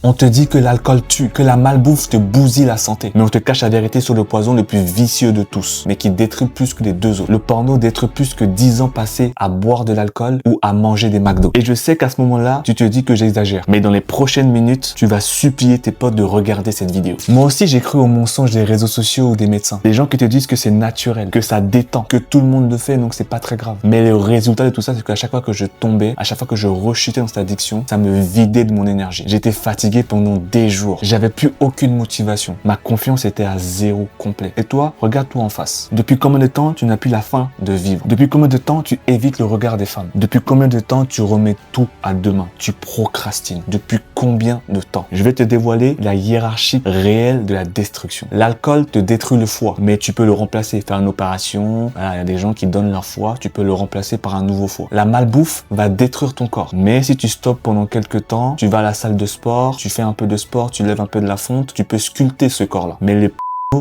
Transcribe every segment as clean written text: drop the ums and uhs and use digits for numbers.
On te dit que l'alcool tue, que la malbouffe te bousille la santé. Mais on te cache la vérité sur le poison le plus vicieux de tous, mais qui détruit plus que les deux autres. Le porno détruit plus que 10 ans passés à boire de l'alcool ou à manger des McDo. Et je sais qu'à ce moment-là, tu te dis que j'exagère. Mais dans les prochaines minutes, tu vas supplier tes potes de regarder cette vidéo. Moi aussi, j'ai cru aux mensonges des réseaux sociaux ou des médecins. Des gens qui te disent que c'est naturel, que ça détend, que tout le monde le fait, donc c'est pas très grave. Mais le résultat de tout ça, c'est qu'à chaque fois que je tombais, à chaque fois que je rechutais dans cette addiction, ça me vidait de mon énergie. J'étais fatigué pendant des jours. J'avais plus aucune motivation. Ma confiance était à zéro complet. Et toi, regarde-toi en face. Depuis combien de temps tu n'as plus la faim de vivre? Depuis combien de temps tu évites le regard des femmes? Depuis combien de temps tu remets tout à demain? Tu procrastines. Depuis combien de temps? Je vais te dévoiler la hiérarchie réelle de la destruction. L'alcool te détruit le foie, mais tu peux le remplacer, faire une opération. Voilà, il y a des gens qui donnent leur foie, tu peux le remplacer par un nouveau foie. La malbouffe va détruire ton corps. Mais si tu stoppes pendant quelques temps, tu vas à la salle de sport, tu fais un peu de sport, tu lèves un peu de la fonte, tu peux sculpter ce corps-là. Mais les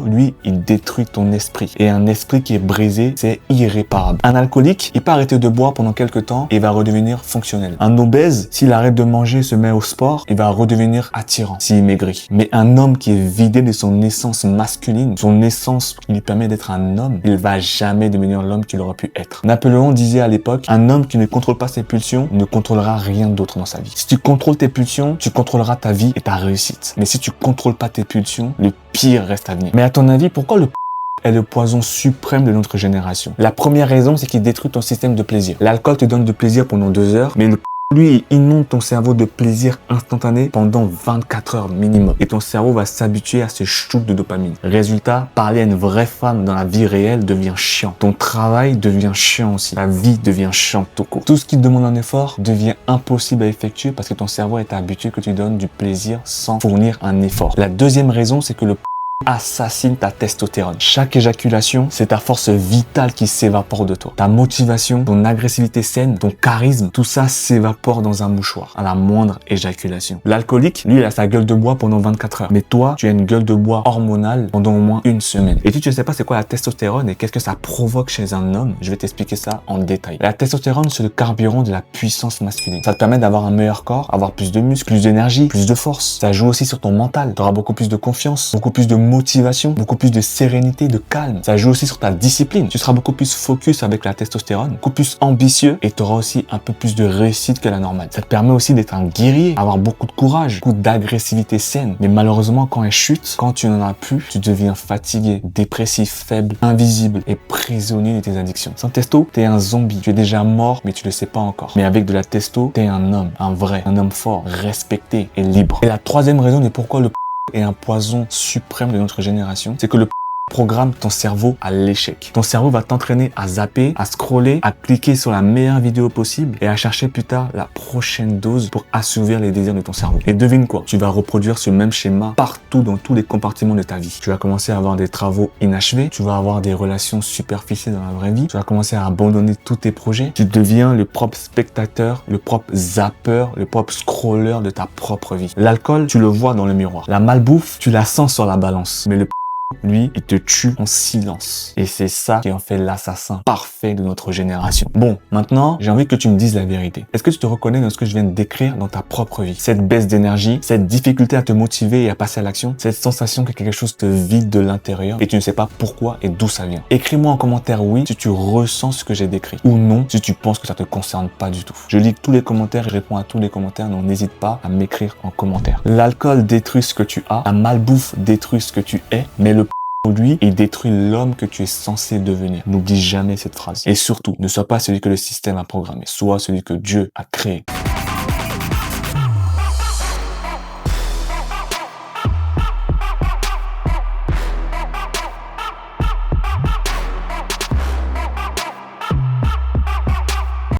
lui, il détruit ton esprit. Et un esprit qui est brisé, c'est irréparable. Un alcoolique, il peut arrêter de boire pendant quelques temps et va redevenir fonctionnel. Un obèse, s'il arrête de manger, se met au sport, il va redevenir attirant s'il maigrit. Mais un homme qui est vidé de son essence masculine, son essence qui lui permet d'être un homme, il va jamais devenir l'homme qu'il aurait pu être. Napoléon disait à l'époque, un homme qui ne contrôle pas ses pulsions ne contrôlera rien d'autre dans sa vie. Si tu contrôles tes pulsions, tu contrôleras ta vie et ta réussite. Mais si tu contrôles pas tes pulsions, le pire reste à venir. Mais à ton avis, pourquoi le est le poison suprême de notre génération? La première raison, c'est qu'il détruit ton système de plaisir. L'alcool te donne de plaisir pendant 2 heures, mais lui, il inonde ton cerveau de plaisir instantané pendant 24 heures minimum. Et ton cerveau va s'habituer à ce shoot de dopamine. Résultat, parler à une vraie femme dans la vie réelle devient chiant. Ton travail devient chiant aussi. Ta vie devient chiante tout court. Tout ce qui te demande un effort devient impossible à effectuer parce que ton cerveau est habitué que tu donnes du plaisir sans fournir un effort. La deuxième raison, c'est que le assassine ta testostérone. Chaque éjaculation, c'est ta force vitale qui s'évapore de toi. Ta motivation, ton agressivité saine, ton charisme, tout ça s'évapore dans un mouchoir à la moindre éjaculation. L'alcoolique, lui, il a sa gueule de bois pendant 24 heures. Mais toi, tu as une gueule de bois hormonale pendant au moins 1 semaine. Et si tu ne sais pas c'est quoi la testostérone et qu'est-ce que ça provoque chez un homme, je vais t'expliquer ça en détail. La testostérone, c'est le carburant de la puissance masculine. Ça te permet d'avoir un meilleur corps, avoir plus de muscles, plus d'énergie, plus de force. Ça joue aussi sur ton mental. Tu auras beaucoup plus de confiance, beaucoup plus de motivation, beaucoup plus de sérénité, de calme. Ça joue aussi sur ta discipline. Tu seras beaucoup plus focus avec la testostérone, beaucoup plus ambitieux et tu auras aussi un peu plus de réussite que la normale. Ça te permet aussi d'être un guerrier, avoir beaucoup de courage, beaucoup d'agressivité saine. Mais malheureusement, quand elle chute, quand tu n'en as plus, tu deviens fatigué, dépressif, faible, invisible et prisonnier de tes addictions. Sans testo, t'es un zombie. Tu es déjà mort, mais tu le sais pas encore. Mais avec de la testo, t'es un homme, un vrai, un homme fort, respecté et libre. Et la troisième raison de pourquoi le est un poison suprême de notre génération, c'est que le programme ton cerveau à l'échec. Ton cerveau va t'entraîner à zapper, à scroller, à cliquer sur la meilleure vidéo possible et à chercher plus tard la prochaine dose pour assouvir les désirs de ton cerveau. Et devine quoi? Tu vas reproduire ce même schéma partout dans tous les compartiments de ta vie. Tu vas commencer à avoir des travaux inachevés, tu vas avoir des relations superficielles dans la vraie vie, tu vas commencer à abandonner tous tes projets, tu deviens le propre spectateur, le propre zappeur, le propre scroller de ta propre vie. L'alcool, tu le vois dans le miroir. La malbouffe, tu la sens sur la balance. Mais le lui, il te tue en silence. Et c'est ça qui en fait l'assassin parfait de notre génération. Bon, maintenant, j'ai envie que tu me dises la vérité. Est-ce que tu te reconnais dans ce que je viens de décrire dans ta propre vie? Cette baisse d'énergie, cette difficulté à te motiver et à passer à l'action, cette sensation que quelque chose te vide de l'intérieur et tu ne sais pas pourquoi et d'où ça vient. Écris-moi en commentaire oui si tu ressens ce que j'ai décrit ou non si tu penses que ça te concerne pas du tout. Je lis tous les commentaires et je réponds à tous les commentaires, donc n'hésite pas à m'écrire en commentaire. L'alcool détruit ce que tu as, la malbouffe détruit ce que tu es, mais le lui, il détruit l'homme que tu es censé devenir. N'oublie jamais cette phrase. Et surtout, ne sois pas celui que le système a programmé. Sois celui que Dieu a créé.